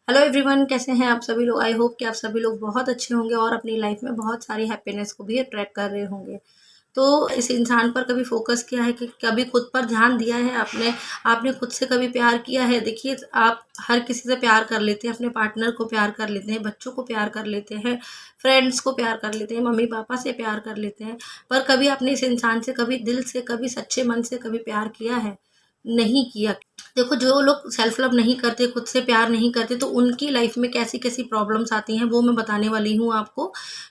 Hello everyone, कैसे हैं आप सभी लोग। आई होप कि आप सभी लोग बहुत अच्छे होंगे और अपनी लाइफ में बहुत सारी हैप्पीनेस को भी अट्रैक्ट कर रहे होंगे। तो इस इंसान पर कभी फोकस किया है कि कभी खुद पर ध्यान दिया है आपने। आपने खुद से कभी प्यार किया है। देखिए, आप हर किसी से प्यार कर लेते हैं, अपने पार्टनर को प्यार कर लेते हैं, बच्चों को प्यार कर लेते हैं, फ्रेंड्स को प्यार कर लेते हैं, मम्मी पापा से प्यार कर लेते हैं। पर कभी आपने इस इंसान से कभी दिल से, कभी सच्चे मन से कभी प्यार किया है? नहीं किया। देखो, जो लोग सेल्फ लव नहीं करते, खुद से प्यार नहीं करते, तो उनकी लाइफ में कैसी-कैसी प्रॉब्लम्स आती हैं, वो मैं बताने वाली हूँ आपको।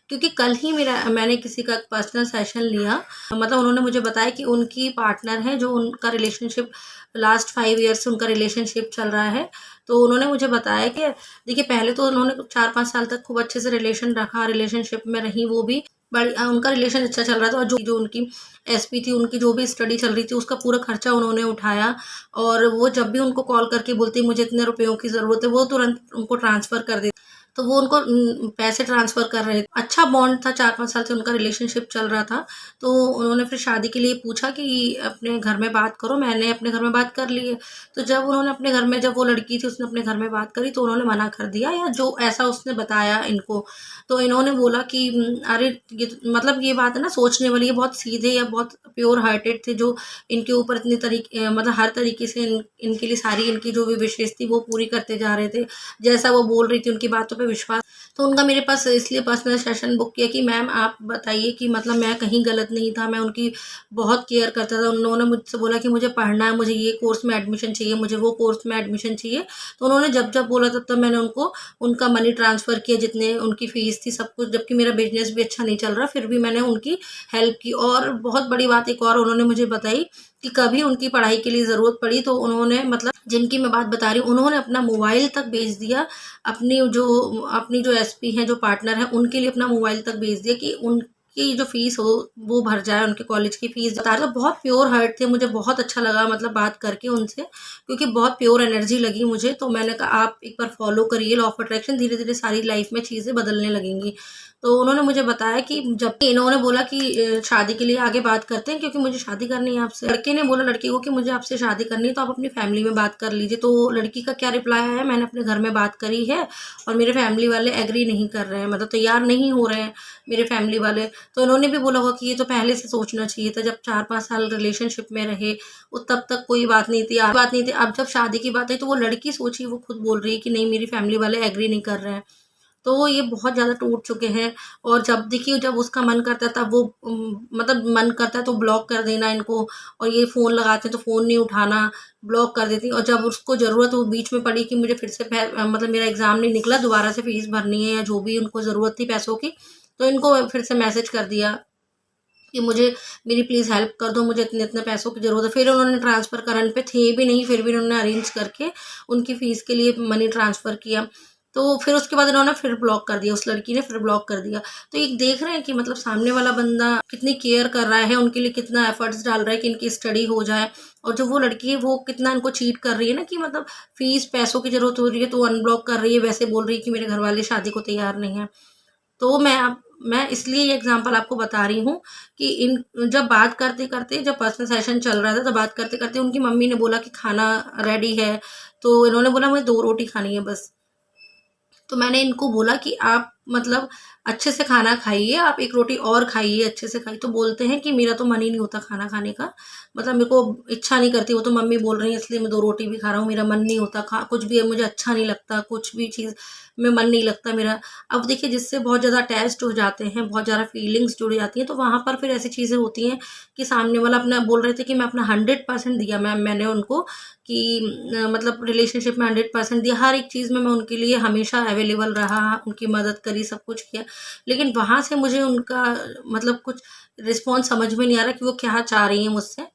क्योंकि कल ही मैंने किसी का पर्सनल सेशन लिया। मतलब उन्होंने मुझे बताया कि उनकी पार्टनर है, जो उनका रिलेशनशिप लास्ट 5 ईयर से उनका रिलेशनशिप चल रहा है। तो उन्होंने मुझे बताया कि देखिए, पहले तो उन्होंने 4-5 साल तक खूब अच्छे से रिलेशन रखा, रिलेशनशिप में रही वो भी। उनका रिलेशन अच्छा चल रहा था, और जो जो उनकी एसपी थी, उनकी जो भी स्टडी चल रही थी, उसका पूरा खर्चा उन्होंने उठाया। और वो जब भी उनको कॉल करके बोलती मुझे इतने रुपयों की ज़रूरत है, वो तुरंत उनको ट्रांसफ़र कर देती। तो वो उनको पैसे ट्रांसफ़र कर रहे थे। अच्छा बॉन्ड था, 4-5 साल से उनका रिलेशनशिप चल रहा था। तो उन्होंने फिर शादी के लिए पूछा कि अपने घर में बात करो। मैंने अपने घर में बात कर ली है। तो जब उन्होंने अपने घर में, जब वो लड़की थी उसने अपने घर में बात करी, तो उन्होंने मना कर दिया, या जो ऐसा उसने बताया इनको। तो इन्होंने बोला कि अरे ये तो मतलब ये बात है ना सोचने वाली, ये बहुत सीधे या बहुत प्योर हार्टेड थे, जो इनके ऊपर इतनी तरीके मतलब हर तरीके से इनके लिए सारी इनकी जो भी विशेष थी वो पूरी करते जा रहे थे। जैसा वो बोल रही थी उनकी बातों पे विश्वास। तो उनका मेरे पास इसलिए पर्सनल सेशन बुक किया कि मैम आप बताइए कि मतलब मैं कहीं गलत नहीं था, मैं उनकी बहुत केयर करता था। उन्होंने मुझसे बोला कि मुझे पढ़ना है, मुझे ये कोर्स में एडमिशन चाहिए, मुझे वो कोर्स में एडमिशन चाहिए। तो उन्होंने जब जब बोला तब तब मैंने उनको उनका मनी ट्रांसफ़र किया, जितने उनकी फ़ीस थी सब कुछ। जबकि मेरा बिज़नेस भी अच्छा नहीं चल रहा, फिर भी मैंने उनकी हेल्प की। और बहुत बड़ी बात एक और उन्होंने मुझे बताई कि कभी उनकी पढ़ाई के लिए ज़रूरत पड़ी तो उन्होंने, मतलब जिनकी मैं बात बता रही हूँ, उन्होंने अपना मोबाइल तक बेच दिया। अपनी जो एसपी हैं, जो पार्टनर हैं, उनके लिए अपना मोबाइल तक बेच दिया कि उनकी जो फ़ीस हो वो भर जाए, उनके कॉलेज की फ़ीस बता रहे। तो बहुत प्योर हार्ट थे, मुझे बहुत अच्छा लगा मतलब बात करके उनसे, क्योंकि बहुत प्योर एनर्जी लगी मुझे। तो मैंने कहा आप एक बार फॉलो करिए लॉ ऑफ अट्रैक्शन, धीरे-धीरे सारी लाइफ में चीज़ें बदलने लगेंगी। तो उन्होंने मुझे बताया कि जब इन्होंने बोला कि शादी के लिए आगे बात करते हैं, क्योंकि मुझे शादी करनी है आपसे। लड़के ने बोला लड़की को कि मुझे आपसे शादी करनी है, तो आप अपनी फैमिली में बात कर लीजिए। तो लड़की का क्या रिप्लाई आया, मैंने अपने घर में बात करी है और मेरे फैमिली वाले एग्री नहीं कर रहे हैं, मतलब तैयार नहीं हो रहे हैं मेरे फैमिली वाले। तो इन्होंने भी बोला होगा कि ये तो पहले से सोचना चाहिए था, जब 4-5 साल रिलेशनशिप में रहे, वो तब तक कोई बात नहीं थी। अब जब शादी की बात आई तो वो लड़की सोची, वो खुद बोल रही है कि नहीं मेरी फैमिली वाले एग्री नहीं कर रहे हैं। तो ये बहुत ज़्यादा टूट चुके हैं। और जब देखिए, जब उसका मन करता है तब वो मतलब मन करता है तो ब्लॉक कर देना इनको, और ये फ़ोन लगाते हैं तो फ़ोन नहीं उठाना, ब्लॉक कर देती हैं। और जब उसको ज़रूरत वो बीच में पड़ी कि मुझे फिर से मतलब मेरा एग्ज़ाम नहीं निकला, दोबारा से फ़ीस भरनी है या जो भी उनको ज़रूरत थी पैसों की, तो इनको फिर से मैसेज कर दिया कि मुझे मेरी प्लीज़ हेल्प कर दो, मुझे इतने-इतने पैसों की ज़रूरत है। फिर उन्होंने ट्रांसफ़र करंट पे थे भी नहीं, फिर भी उन्होंने अरेंज करके उनकी फ़ीस के लिए मनी ट्रांसफ़र किया। तो फिर उसके बाद इन्होंने फिर ब्लॉक कर दिया, उस लड़की ने फिर ब्लॉक कर दिया। तो ये देख रहे हैं कि मतलब सामने वाला बंदा कितनी केयर कर रहा है, उनके लिए कितना एफ़र्ट्स डाल रहा है कि इनकी स्टडी हो जाए। और जो वो लड़की है वो कितना इनको चीट कर रही है ना, कि मतलब फ़ीस पैसों की ज़रूरत हो रही है तो अनब्लॉक कर रही है, वैसे बोल रही है कि मेरे घरवाले शादी को तैयार नहीं हैं। तो मैं इसलिए ये एग्ज़ाम्पल आपको बता रही हूँ कि इन जब बात करते-करते, जब पर्सनल सेशन चल रहा था, तो बात करते-करते उनकी मम्मी ने बोला कि खाना रेडी है, तो इन्होंने बोला मुझे 2 रोटी खानी है बस। तो मैंने इनको बोला कि आप मतलब अच्छे से खाना खाइए, आप 1 रोटी और खाइए, अच्छे से खाइए। तो बोलते हैं कि मेरा तो मन ही नहीं होता खाना खाने का, मतलब मेरे को इच्छा नहीं करती, वो तो मम्मी बोल रही हैं इसलिए मैं 2 रोटी भी खा रहा हूँ, मेरा मन नहीं होता, खा कुछ भी है मुझे अच्छा नहीं लगता, कुछ भी चीज़ में मन नहीं लगता मेरा। अब देखिए, जिससे बहुत ज़्यादा अटैच्ड हो जाते हैं, बहुत ज़्यादा फीलिंग्स जुड़ जाती हैं, तो वहाँ पर फिर ऐसी चीज़ें होती हैं कि सामने वाला अपना बोल रहे थे कि मैं अपना 100% दिया, मैंने उनको कि मतलब रिलेशनशिप में 100% दिया, हर एक चीज़ में मैं उनके लिए हमेशा अवेलेबल रहा, उनकी मदद करी, सब कुछ किया। लेकिन वहाँ से मुझे उनका मतलब कुछ रिस्पॉन्स समझ में नहीं आ रहा कि वो क्या चाह रही हैं मुझसे।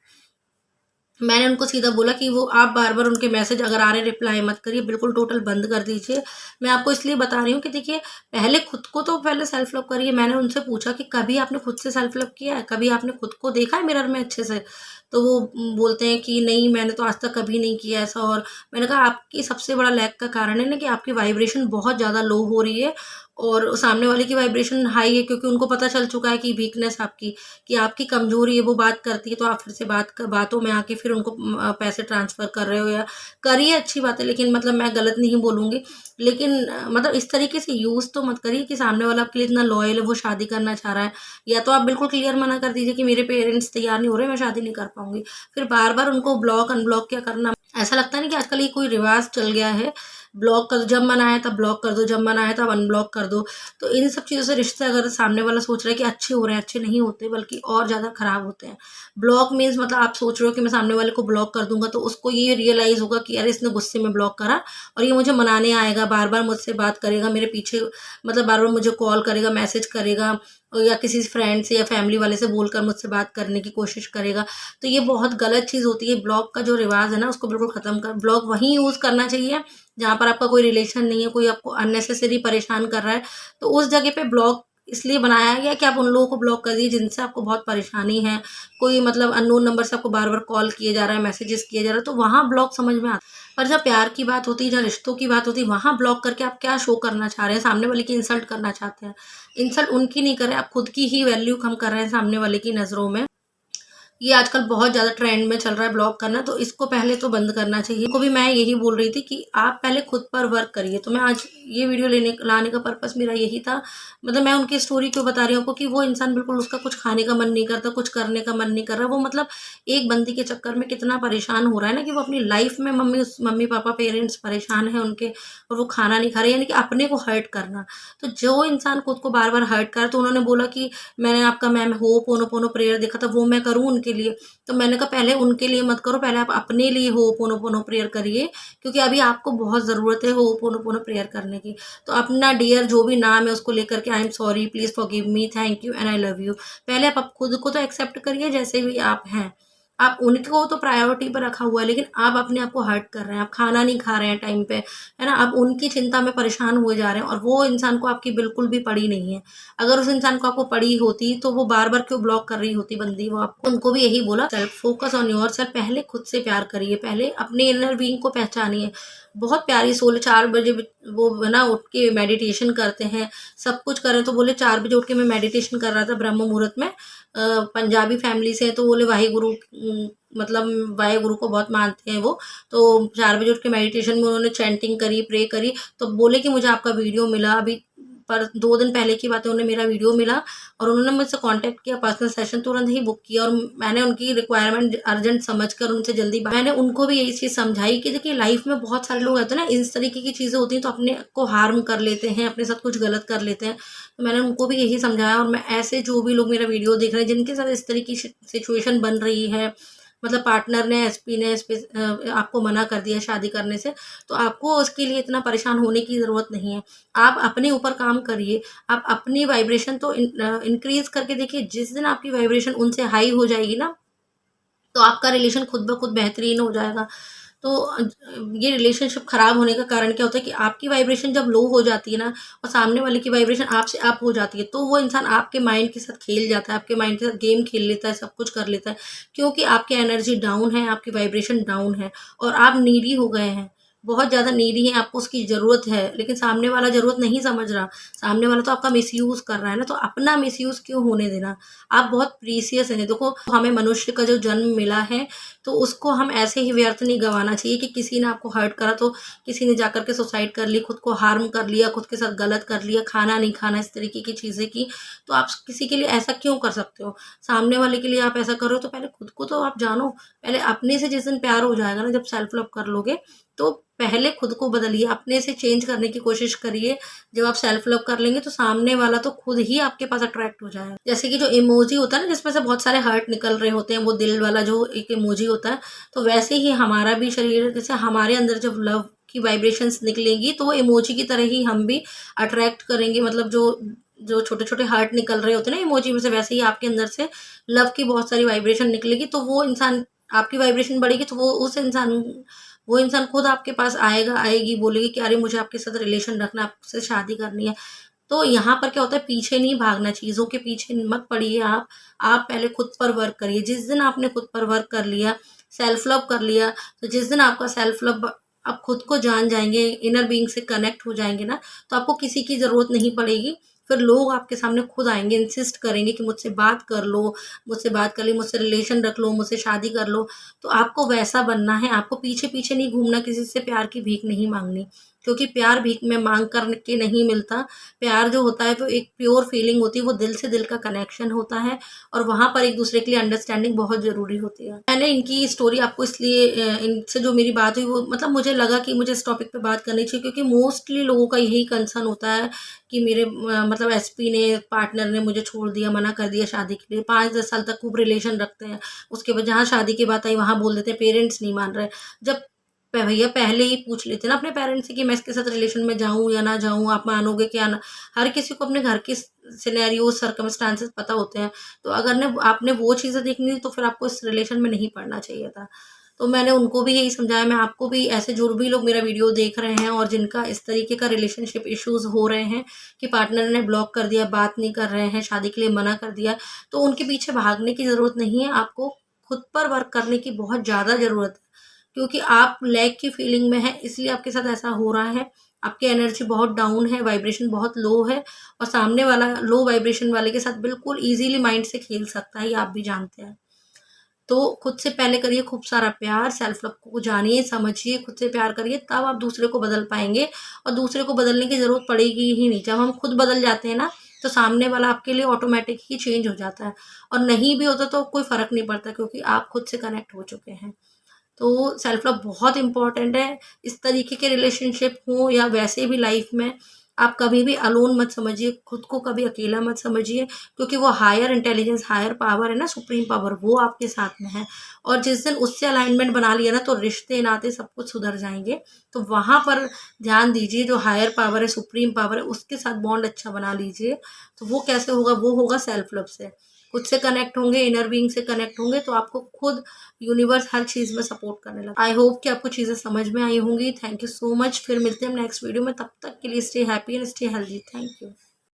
मैंने उनको सीधा बोला कि वो आप बार-बार उनके मैसेज अगर आ रहे हैं रिप्लाई मत करिए, बिल्कुल टोटल बंद कर दीजिए। मैं आपको इसलिए बता रही हूँ कि देखिए, पहले खुद को तो पहले सेल्फ लव करिए। मैंने उनसे पूछा कि कभी आपने खुद से सेल्फ लव किया है? कभी आपने खुद को देखा है मिरर में अच्छे से? तो वो बोलते हैं कि नहीं मैंने तो आज तक कभी नहीं किया ऐसा। और मैंने कहा आपकी सबसे बड़ा लैक का कारण है ना कि आपकी वाइब्रेशन बहुत ज़्यादा लो हो रही है, और सामने वाले की वाइब्रेशन हाई है, क्योंकि उनको पता चल चुका है कि वीकनेस आपकी, कि आपकी कमजोरी है, वो बात करती है, तो आप फिर से बातों में आके फिर उनको पैसे ट्रांसफर कर रहे हो, या करिए, अच्छी बात है, लेकिन मतलब मैं गलत नहीं बोलूंगी, लेकिन मतलब इस तरीके से यूज तो मत करिए कि सामने वाला आपके लिए इतना लॉयल है, वो शादी करना चाह रहा है, या तो आप बिल्कुल क्लियर मना कर दीजिए कि मेरे पेरेंट्स तैयार नहीं हो रहे, मैं शादी नहीं कर पाऊंगी। फिर बार बार उनको ब्लॉक अनब्लॉक क्या करना, ऐसा लगता है ना कि आजकल ये कोई रिवाज चल गया है, ब्लॉक कर दो, जब मन आया तब ब्लॉक कर दो, जब मन आया तब अनब्लॉक कर दो। तो इन सब चीज़ों से रिश्ते, अगर सामने वाला सोच रहा है कि अच्छे हो रहे हैं, अच्छे नहीं होते, बल्कि और ज़्यादा खराब होते हैं। ब्लॉक मीन्स मतलब आप सोच रहे हो कि मैं सामने वाले को ब्लॉक कर दूंगा, तो उसको ये रियलाइज होगा कि अरे इसने गुस्से में ब्लॉक करा, और ये मुझे मनाने आएगा, बार बार मुझसे बात करेगा, मेरे पीछे मतलब बार बार मुझे कॉल करेगा, मैसेज करेगा, या किसी फ्रेंड से या फैमिली वाले से बोलकर मुझसे बात करने की कोशिश करेगा। तो ये बहुत गलत चीज़ होती है। ब्लॉक का जो रिवाज है ना, उसको बिल्कुल ख़त्म कर, ब्लॉक वहीं यूज़ करना चाहिए जहाँ पर आपका कोई रिलेशन नहीं है, कोई आपको अननेसेसरी परेशान कर रहा है, तो उस जगह पे ब्लॉक इसलिए बनाया गया कि आप उन लोगों को ब्लॉक कर दीजिए जिनसे आपको बहुत परेशानी है। कोई मतलब अननोन नंबर से आपको बार बार कॉल किए जा रहा है, मैसेजेस किए जा रहा है, तो वहाँ ब्लॉक समझ में आता है। पर जब प्यार की बात होती है, जहाँ रिश्तों की बात होती है, वहाँ ब्लॉक करके आप क्या शो करना चाह रहे हैं, सामने वाले की इंसल्ट करना चाहते हैं। इंसल्ट उनकी नहीं कर रहे, आप खुद की ही वैल्यू कम कर रहे हैं सामने वाले की नज़रों में। ये आजकल बहुत ज़्यादा ट्रेंड में चल रहा है ब्लॉग करना, तो इसको पहले तो बंद करना चाहिए। को भी मैं यही बोल रही थी कि आप पहले खुद पर वर्क करिए। तो मैं आज ये वीडियो लाने का पर्पस मेरा यही था। मतलब मैं उनकी स्टोरी क्यों बता रही हूँ आपको, कि वो इंसान बिल्कुल, उसका कुछ खाने का मन नहीं करता, कुछ करने का मन नहीं कर रहा, वो मतलब एक बंदी के चक्कर में कितना परेशान हो रहा है ना, कि वो अपनी लाइफ में मम्मी पापा पेरेंट्स परेशान है उनके, और वो खाना नहीं खा रहे, यानी कि अपने को हर्ट करना। तो जो इंसान खुद को बार बार हर्ट कर, तो उन्होंने बोला कि मैंने आपका मैम हो पोनो प्रेयर देखा था, वो मैं करूँ उनके लिए। तो मैंने कहा पहले उनके लिए मत करो, पहले आप अपने लिए होपोनोपोनो प्रेयर करिए, क्योंकि अभी आपको बहुत ज़रूरत है होपोनोपोनो प्रेयर करने की। तो अपना डियर जो भी नाम है उसको लेकर के, I am sorry, please forgive me, thank you and I love you. पहले आप खुद को तो एक्सेप्ट करिए जैसे भी आप हैं। आप उनको तो प्रायोरिटी पर रखा हुआ है, लेकिन आप अपने आप को हर्ट कर रहे हैं, आप खाना नहीं खा रहे हैं टाइम पे, है ना, आप उनकी चिंता में परेशान हुए जा रहे हैं, और वो इंसान को आपकी बिल्कुल भी पड़ी नहीं है। अगर उस इंसान को आपको पड़ी होती तो वो बार बार क्यों ब्लॉक कर रही होती बंदी, वो आपको। उनको भी यही बोला, self focus on your self, पहले खुद से प्यार करिए, पहले अपने इनर बीइंग को पहचानिए। बहुत प्यारी सोल, 4 बजे वो है ना उठ के मेडिटेशन करते हैं, सब कुछ करें, तो बोले 4 बजे उठ के मैं मेडिटेशन कर रहा था ब्रह्म मुहूर्त में। पंजाबी फैमिली से है, तो बोले वाहे गुरु, मतलब वाहे गुरु को बहुत मानते हैं वो। तो 4 बजे उठ के मेडिटेशन में उन्होंने चैंटिंग करी, प्रे करी, तो बोले कि मुझे आपका वीडियो मिला अभी, पर 2 दिन पहले की बात है, उन्हें मेरा वीडियो मिला, और उन्होंने मुझसे कांटेक्ट किया, पर्सनल सेशन तुरंत ही बुक किया, और मैंने उनकी रिक्वायरमेंट अर्जेंट समझकर उनसे जल्दी मैंने उनको भी यही चीज़ समझाई कि देखिए लाइफ में बहुत सारे लोग होते हैं ना, इस तरीके की चीज़ें होती हैं, तो अपने को हार्म कर लेते हैं, अपने साथ कुछ गलत कर लेते हैं। तो मैंने उनको भी यही समझाया, और मैं ऐसे जो भी लोग मेरा वीडियो देख रहे हैं, जिनके साथ इस तरीके की सिचुएशन बन रही है, मतलब पार्टनर ने, एसपी ने आपको मना कर दिया शादी करने से, तो आपको उसके लिए इतना परेशान होने की ज़रूरत नहीं है। आप अपने ऊपर काम करिए, आप अपनी वाइब्रेशन तो इंक्रीज़ करके देखिए। जिस दिन आपकी वाइब्रेशन उनसे हाई हो जाएगी ना, तो आपका रिलेशन खुद ब खुद बेहतरीन हो जाएगा। तो ये रिलेशनशिप ख़राब होने का कारण क्या होता है कि आपकी वाइब्रेशन जब लो हो जाती है ना, और सामने वाले की वाइब्रेशन आपसे अप हो जाती है, तो वो इंसान आपके माइंड के साथ खेल जाता है, आपके माइंड के साथ गेम खेल लेता है, सब कुछ कर लेता है। क्योंकि आपकी एनर्जी डाउन है, आपकी वाइब्रेशन डाउन है, और आप नीडी हो गए हैं, बहुत ज़्यादा नीडी हैं, आपको उसकी ज़रूरत है, लेकिन सामने वाला ज़रूरत नहीं समझ रहा। सामने वाला तो आपका मिसयूज़ कर रहा है ना, तो अपना मिसयूज़ क्यों होने देना। आप बहुत प्रीशियस हैं। देखो, हमें मनुष्य का जो जन्म मिला है, तो उसको हम ऐसे ही व्यर्थ नहीं गंवाना चाहिए कि किसी ने आपको हर्ट करा, तो किसी ने जाकर के सुसाइड कर ली, खुद को हार्म कर लिया, खुद के साथ गलत कर लिया, खाना नहीं खाना, इस तरीके की चीज़ें की। तो आप किसी के लिए ऐसा क्यों कर सकते हो? सामने वाले के लिए आप ऐसा कर रहे हो, तो पहले खुद को तो आप जानो। पहले अपने से जिस दिन प्यार हो जाएगा ना, जब सेल्फ लव कर लोगे, तो पहले खुद को बदलिए, अपने से चेंज करने की कोशिश करिए। जब आप सेल्फ लव कर लेंगे, तो सामने वाला तो खुद ही आपके पास अट्रैक्ट हो जाएगा। जैसे कि जो इमोजी होता है ना, जिसमें से बहुत सारे हार्ट निकल रहे होते हैं, वो दिल वाला जो एक इमोजी होता है, तो वैसे ही हमारा भी शरीर, जैसे हमारे अंदर जब लव की वाइब्रेशंस निकलेंगी, तो वो इमोजी की तरह ही हम भी अट्रैक्ट करेंगे। मतलब जो जो छोटे छोटे हार्ट निकल रहे होते हैं ना इमोजी में से, वैसे ही आपके अंदर से लव की बहुत सारी वाइब्रेशन निकलेगी, तो वो इंसान, आपकी वाइब्रेशन बढ़ेगी, तो वो इंसान खुद आपके पास आएगा, आएगी, बोलेगी कि अरे मुझे आपके साथ रिलेशन रखना, आपसे शादी करनी है। तो यहाँ पर क्या होता है, पीछे नहीं भागना, चीज़ों के पीछे मत पड़िए आप पहले खुद पर वर्क करिए। जिस दिन आपने खुद पर वर्क कर लिया, सेल्फ लव कर लिया, तो जिस दिन आपका सेल्फ लव आप खुद को जान जाएंगे, इनर बीइंग से कनेक्ट हो जाएंगे ना, तो आपको किसी की ज़रूरत नहीं पड़ेगी। फिर लोग आपके सामने खुद आएंगे, इंसिस्ट करेंगे कि मुझसे बात कर लो, मुझसे बात कर ली, मुझसे रिलेशन रख लो, मुझसे शादी कर लो। तो आपको वैसा बनना है, आपको पीछे पीछे नहीं घूमना, किसी से प्यार की भीख नहीं मांगनी, क्योंकि प्यार भीख में मांग कर के नहीं मिलता। प्यार जो होता है वो एक प्योर फीलिंग होती है, वो दिल से दिल का कनेक्शन होता है, और वहाँ पर एक दूसरे के लिए अंडरस्टैंडिंग बहुत ज़रूरी होती है। मैंने इनकी स्टोरी आपको इसलिए इनसे जो मेरी बात हुई वो मतलब मुझे लगा कि मुझे इस टॉपिक पे बात करनी चाहिए, क्योंकि मोस्टली लोगों का यही कंसर्न होता है कि मेरे मतलब एसपी ने, पार्टनर ने मुझे छोड़ दिया, मना कर दिया शादी के लिए। 5-10 साल तक खूब रिलेशन रखते हैं, उसके बाद जहाँ शादी की बात आई वहाँ बोल देते हैं पेरेंट्स नहीं मान रहे। जब भैया पहले ही पूछ लेते ना अपने पेरेंट्स से कि मैं इसके साथ रिलेशन में जाऊँ या ना जाऊँ, आप मानोगे क्या ना। हर किसी को अपने घर के सिनेरियो सर्कमस्टांसेस पता होते हैं। तो अगर ने आपने वो चीज़ें देखनी थी तो फिर आपको इस रिलेशन में नहीं पड़ना चाहिए था। तो मैंने उनको भी यही समझाया, मैं आपको भी, ऐसे जो भी लोग मेरा वीडियो देख रहे हैं और जिनका इस तरीके का रिलेशनशिप इश्यूज हो रहे हैं कि पार्टनर ने ब्लॉक कर दिया, बात नहीं कर रहे हैं, शादी के लिए मना कर दिया, तो उनके पीछे भागने की ज़रूरत नहीं है। आपको खुद पर वर्क करने की बहुत ज़्यादा ज़रूरत है, क्योंकि आप लैक की फीलिंग में हैं, इसलिए आपके साथ ऐसा हो रहा है। आपकी एनर्जी बहुत डाउन है, वाइब्रेशन बहुत लो है, और सामने वाला लो वाइब्रेशन वाले के साथ बिल्कुल ईज़िली माइंड से खेल सकता है, ये आप भी जानते हैं। तो खुद से पहले करिए खूब सारा प्यार, सेल्फ लव को जानिए, समझिए, खुद से प्यार करिए, तब आप दूसरे को बदल पाएँगे, और दूसरे को बदलने की ज़रूरत पड़ेगी ही नहीं। जब हम खुद बदल जाते हैं ना, तो सामने वाला आपके लिए ऑटोमैटिक ही चेंज हो जाता है, और नहीं भी होता तो कोई फ़र्क नहीं पड़ता, क्योंकि आप खुद से कनेक्ट हो चुके हैं। तो सेल्फ लव बहुत इम्पोर्टेंट है। इस तरीके के रिलेशनशिप हो या वैसे भी लाइफ में, आप कभी भी अलोन मत समझिए, खुद को कभी अकेला मत समझिए, क्योंकि वो हायर इंटेलिजेंस, हायर पावर है ना, सुप्रीम पावर, वो आपके साथ में है। और जिस दिन उससे अलाइनमेंट बना लिया ना, तो रिश्ते नाते सब कुछ सुधर जाएंगे। तो वहाँ पर ध्यान दीजिए, जो हायर पावर है, सुप्रीम पावर है, उसके साथ बॉन्ड अच्छा बना लीजिए। तो वो कैसे होगा? वो होगा सेल्फ लव से। खुद से कनेक्ट होंगे, इनर बीइंग से कनेक्ट होंगे, तो आपको खुद यूनिवर्स हर चीज़ में सपोर्ट करने लगा। आई होप कि आपको चीज़ें समझ में आई होंगी। Thank you so much. फिर मिलते हैं हम नेक्स्ट वीडियो में, तब तक के लिए stay happy and stay healthy. Thank you.